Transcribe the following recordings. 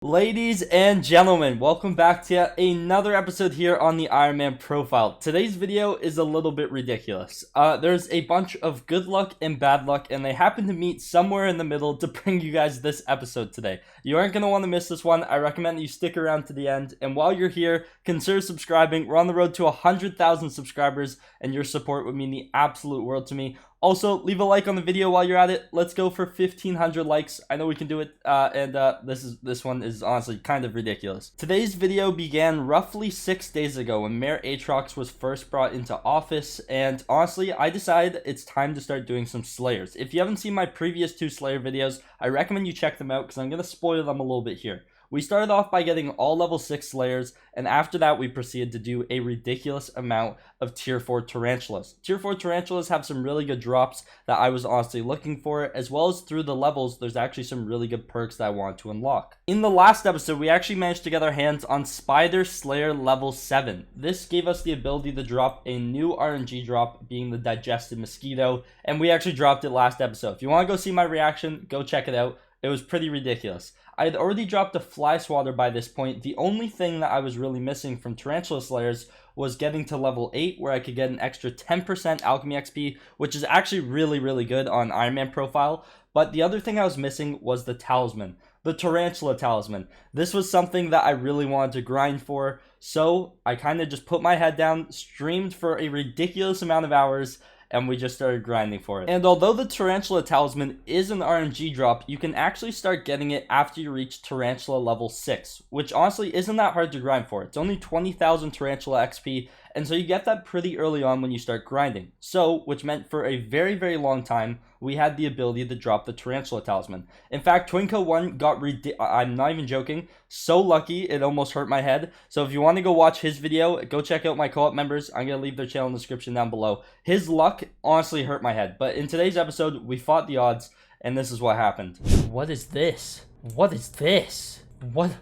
Ladies and gentlemen, welcome back to yet another episode here on the Ironman profile. Today's video is a little bit ridiculous. There's a bunch of good luck and bad luck, and they happen to meet somewhere in the middle to bring you guys this episode today. You aren't going to want to miss this one. I recommend that you stick around to the end, and while you're here, consider subscribing. We're on the road to 100,000 subscribers, and your support would mean the absolute world to me. Also, leave a like on the video while you're at it. Let's go for 1,500 likes. I know we can do it, this one is honestly kind of ridiculous. Today's video began roughly 6 days ago when Mayor Aatrox was first brought into office, and honestly, I decided it's time to start doing some Slayers. If you haven't seen my previous 2 Slayer videos, I recommend you check them out because I'm going to spoil them a little bit here. We started off by getting all level 6 Slayers, and after that we proceeded to do a ridiculous amount of tier 4 Tarantulas. Tier 4 Tarantulas have some really good drops that I was honestly looking for, as well as through the levels there's actually some really good perks that I want to unlock. In the last episode we actually managed to get our hands on Spider Slayer level 7. This gave us the ability to drop a new RNG drop, being the Digested Mosquito, and we actually dropped it last episode. If you want to go see my reaction, go check it out. It was pretty ridiculous. I had already dropped a Fly Swatter by this point. The only thing that I was really missing from Tarantula Slayers was getting to level 8, where I could get an extra 10% Alchemy XP, which is actually really good on Ironman profile. But the other thing I was missing was the Talisman, the Tarantula Talisman. This was something that I really wanted to grind for, so I kind of just put my head down, streamed for a ridiculous amount of hours, and we just started grinding for it. And although the Tarantula Talisman is an RNG drop, you can actually start getting it after you reach Tarantula level 6, which honestly isn't that hard to grind for. It's only 20,000 Tarantula XP, and so you get that pretty early on when you start grinding. So, which meant for a very long time, we had the ability to drop the Tarantula Talisman. In fact, TwinCodePlays got I'm not even joking, so lucky it almost hurt my head. So if you want to go watch his video, go check out my co-op members. I'm going to leave their channel in the description down below. His luck honestly hurt my head. But in today's episode, we fought the odds, and this is what happened. What is this? What is this? What?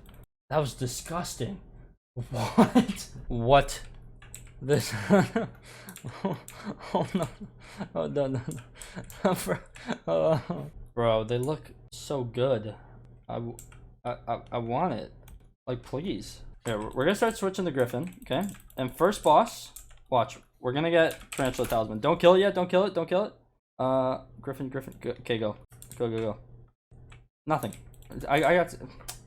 That was disgusting. What? What? This? Oh no. Oh no. Bro, they look so good. I want it. Like, please. Here, we're gonna start switching to Griffin, okay? And first boss, watch. We're gonna get Tarantula Talisman. Don't kill it yet. Don't kill it. Don't kill it. Griffin. Go. Okay, go. Go. Nothing. I got.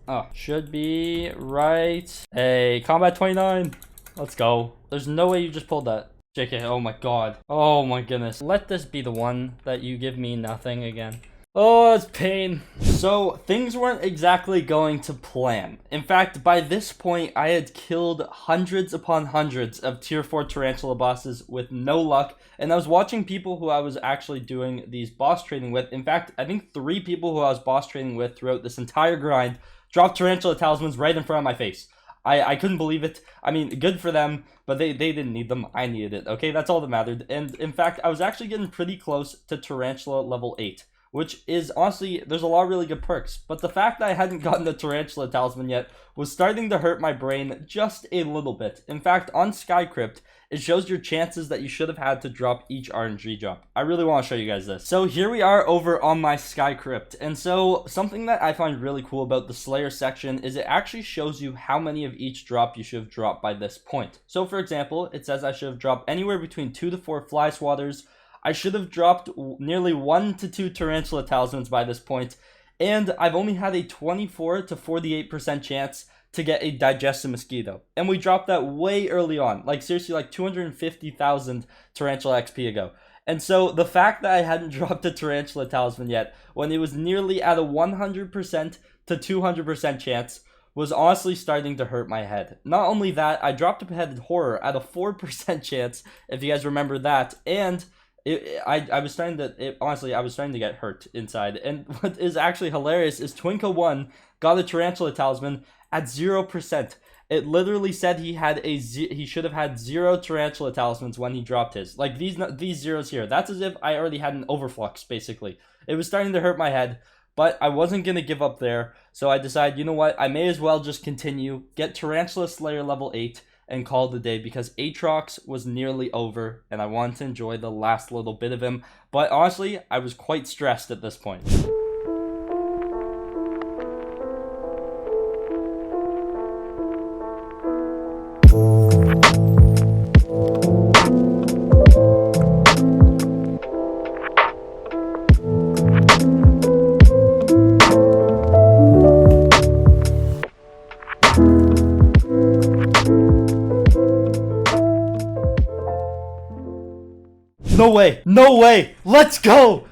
Oh, should be right. Hey, combat 29. Let's go. There's no way you just pulled that. JK, oh my god. Oh my goodness. Let this be the one that you give me nothing again. Oh, it's pain. So, things weren't exactly going to plan. In fact, by this point, I had killed hundreds upon hundreds of tier 4 Tarantula bosses with no luck. And I was watching people who I was actually doing these boss training with. In fact, I think 3 people who I was boss training with throughout this entire grind dropped Tarantula Talismans right in front of my face. I couldn't believe it. I mean, good for them, but they didn't need them. I needed it, okay? That's all that mattered. And in fact, I was actually getting pretty close to Tarantula level 8, which is, honestly, there's a lot of really good perks. But the fact that I hadn't gotten the Tarantula Talisman yet was starting to hurt my brain just a little bit. In fact, on Crypt, it shows your chances that you should have had to drop each RNG drop. I really want to show you guys this. So here we are over on my Crypt. And so something that I find really cool about the Slayer section is it actually shows you how many of each drop you should have dropped by this point. So for example, it says I should have dropped anywhere between 2 to 4 Fly Swatters. I should have dropped nearly 1 to 2 Tarantula Talismans by this point. And I've only had a 24 to 48% chance to get a Digested Mosquito. And we dropped that way early on. Like, seriously, like 250,000 Tarantula XP ago. And so, the fact that I hadn't dropped a Tarantula Talisman yet, when it was nearly at a 100% to 200% chance, was honestly starting to hurt my head. Not only that, I dropped a Beheaded Horror at a 4% chance, if you guys remember that, and I was starting to get hurt inside. And what is actually hilarious is TwinCodePlays got a Tarantula Talisman at 0%. It literally said he should have had 0 Tarantula Talismans when he dropped his. Like these zeros here. That's as if I already had an overflux, basically. It was starting to hurt my head, but I wasn't going to give up there. So I decided, you know what? I may as well just continue, get Tarantula Slayer level 8, and call it a day, because Aatrox was nearly over, and I wanted to enjoy the last little bit of him. But honestly, I was quite stressed at this point. No way. No way. Let's go.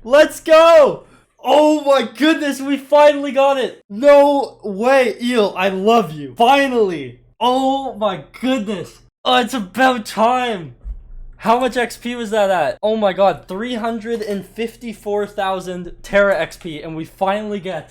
Let's go. Oh my goodness, we finally got it. No way, Eel, I love you. Finally. Oh my goodness. Oh, it's about time. How much XP was that at? Oh my god, 354,000 Terra XP, and we finally get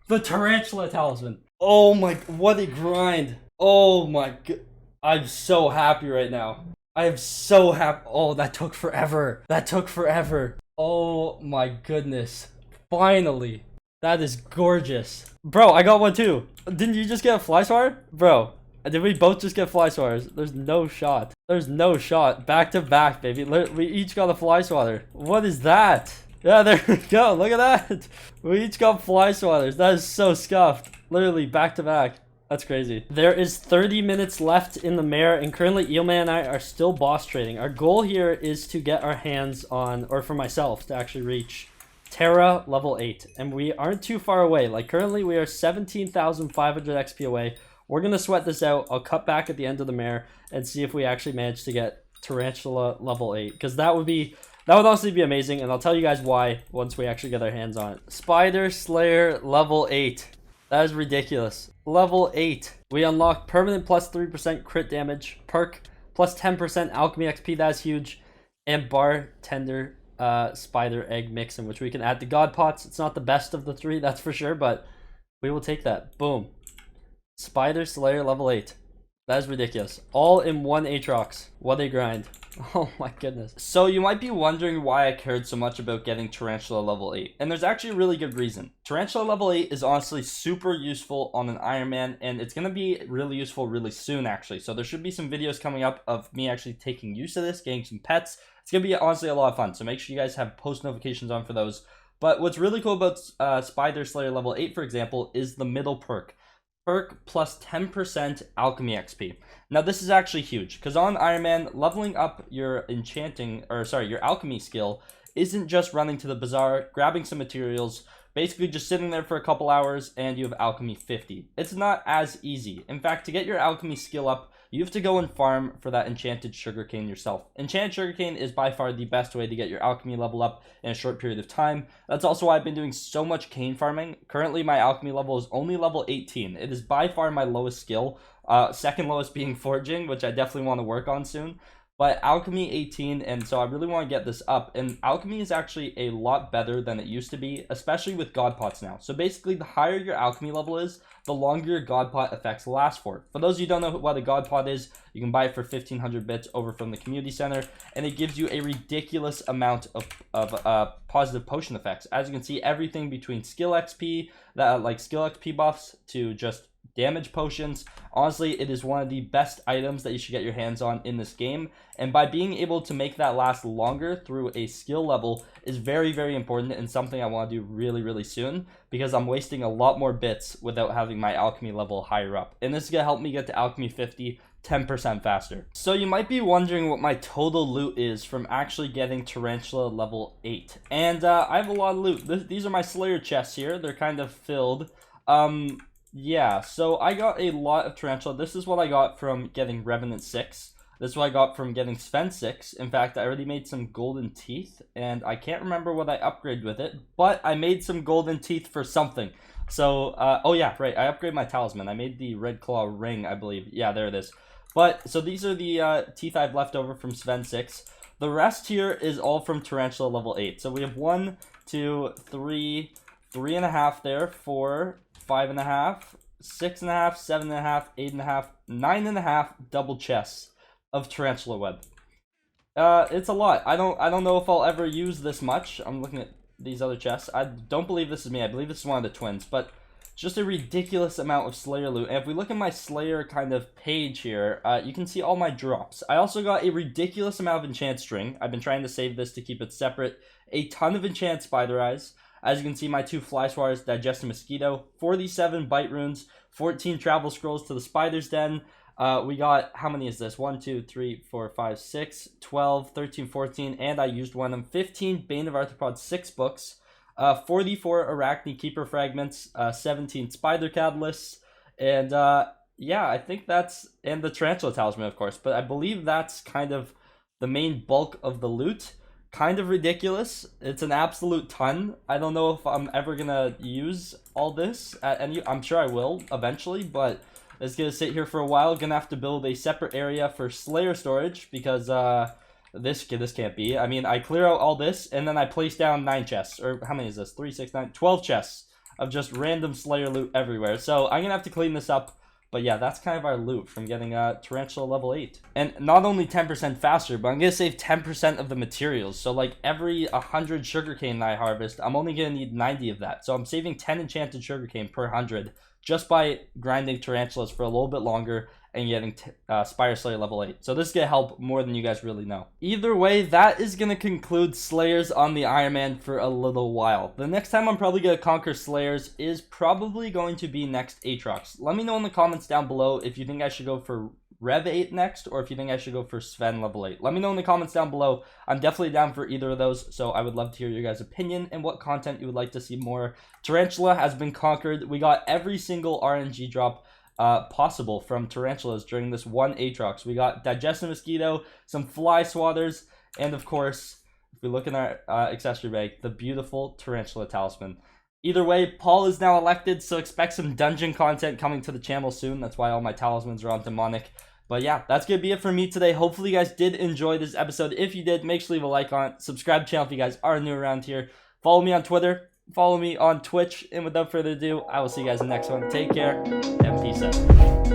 the Tarantula Talisman. Oh my, what a grind. Oh my god. I'm so happy right now. I am so happy. Oh, that took forever. That took forever. Oh my goodness. Finally. That is gorgeous. Bro, I got one too. Didn't you just get a fly swatter? Bro, did we both just get fly swatters? There's no shot. There's no shot. Back to back, baby. We each got a fly swatter. What is that? Yeah, there we go. Look at that. We each got fly swatters. That is so scuffed. Literally back to back. That's crazy. There is 30 minutes left in the mare, and currently Eelman and I are still boss trading. Our goal here is to get our hands on, or for myself, to actually reach Terra level 8. And we aren't too far away. Like currently we are 17,500 XP away. We're going to sweat this out. I'll cut back at the end of the mare and see if we actually manage to get Tarantula level 8. Because that would honestly be amazing, and I'll tell you guys why once we actually get our hands on it. Spider Slayer level 8. That is ridiculous. Level 8. We unlock permanent plus 3% crit damage, perk plus 10% alchemy XP. That's huge. And bartender spider egg mix, in which we can add the god pots. It's not the best of the three, that's for sure, but we will take that. Boom. Spider Slayer level 8. That is ridiculous. All in one Aatrox. What a grind. Oh my goodness. So you might be wondering why I cared so much about getting Tarantula level 8. And there's actually a really good reason. Tarantula level 8 is honestly super useful on an Ironman, and it's going to be really useful really soon actually. So there should be some videos coming up of me actually taking use of this, getting some pets. It's going to be honestly a lot of fun. So make sure you guys have post notifications on for those. But what's really cool about Spider Slayer level 8, for example, is the middle perk. Perk plus 10% alchemy XP. Now this is actually huge, because on Ironman, leveling up your your alchemy skill isn't just running to the bazaar, grabbing some materials, basically just sitting there for a couple hours, and you have alchemy 50. It's not as easy. In fact, to get your alchemy skill up, you have to go and farm for that enchanted sugarcane yourself. Enchanted sugarcane is by far the best way to get your alchemy level up in a short period of time. That's also why I've been doing so much cane farming. Currently, my alchemy level is only level 18. It is by far my lowest skill. Second lowest being forging, which I definitely want to work on soon. But alchemy 18, and so I really want to get this up. And alchemy is actually a lot better than it used to be, especially with god pots now. So basically, the higher your alchemy level is, the longer your god pot effects last for. For those of you who don't know what a god pot is, you can buy it for 1,500 bits over from the community center, and it gives you a ridiculous amount of positive potion effects. As you can see, everything between skill XP, skill XP buffs, to just damage potions. Honestly, it is one of the best items that you should get your hands on in this game, and by being able to make that last longer through a skill level is very, very important, and something I want to do really, really soon, because I'm wasting a lot more bits without having my alchemy level higher up, and this is going to help me get to alchemy 50 10% faster. So you might be wondering what my total loot is from actually getting Tarantula level 8, and I have a lot of loot. These are my Slayer chests here. They're kind of filled. Yeah, so I got a lot of Tarantula. This is what I got from getting Revenant 6. This is what I got from getting Sven 6. In fact, I already made some golden teeth, and I can't remember what I upgraded with it, but I made some golden teeth for something. So, oh yeah, right, I upgraded my talisman. I made the Red Claw ring, I believe. Yeah, there it is. But, so these are the teeth I've left over from Sven 6. The rest here is all from Tarantula level 8. So we have 1, 2, 3, 3.5 there, 4, 5.5, 6.5, 7.5, 8.5, 9.5 double chests of tarantula web. It's a lot. I don't know if I'll ever use this much. I'm looking at these other chests. I don't believe this is me. I believe this is one of the twins, but just a ridiculous amount of Slayer loot. And if we look at my Slayer kind of page here, you can see all my drops. I also got a ridiculous amount of enchant string. I've been trying to save this to keep it separate. A ton of enchant spider eyes. As you can see, my 2 fly swars digest a mosquito, 47 bite runes, 14 travel scrolls to the spider's den. We got, how many is this? 1, 2, 3, 4, 5, 6, 12, 13, 14, and I used one of them. 15 Bane of Arthropod 6 books, 44 Arachne Keeper fragments, 17 Spider catalysts, and yeah, I think that's, and the Tarantula Talisman, of course, but I believe that's kind of the main bulk of the loot. kind of ridiculous. It's an absolute ton. I don't know if I'm ever gonna use all this at any. I'm sure I will eventually, but it's gonna sit here for a while. Gonna have to build a separate area for Slayer storage because this can't be. I mean, I clear out all this and then I place down 9 chests, or how many is this? 3, 6, 9, 12 chests of just random Slayer loot everywhere. So I'm gonna have to clean this up. But yeah, that's kind of our loot from getting Tarantula level 8. And not only 10% faster, but I'm going to save 10% of the materials. So like every 100 sugarcane that I harvest, I'm only going to need 90 of that. So I'm saving 10 enchanted sugarcane per 100 just by grinding Tarantulas for a little bit longer and getting Spire Slayer level 8. So this is going to help more than you guys really know. Either way, that is going to conclude Slayers on the Ironman for a little while. The next time I'm probably going to conquer Slayers is probably going to be next Aatrox. Let me know in the comments down below if you think I should go for Rev 8 next, or if you think I should go for Sven level 8. Let me know in the comments down below. I'm definitely down for either of those, so I would love to hear your guys' opinion and what content you would like to see more. Tarantula has been conquered. We got every single RNG drop possible from Tarantulas during this one Aatrox. We got Digestive Mosquito, some Fly Swatters, and of course, if we look in our accessory bag, the beautiful Tarantella Talisman. Either way, Paul is now elected, so expect some dungeon content coming to the channel soon. That's why all my talismans are on demonic. But yeah, that's going to be it for me today. Hopefully you guys did enjoy this episode. If you did, make sure to leave a like on it. Subscribe to the channel if you guys are new around here. Follow me on Twitter. Follow me on Twitch. And without further ado, I will see you guys in the next one. Take care and peace out.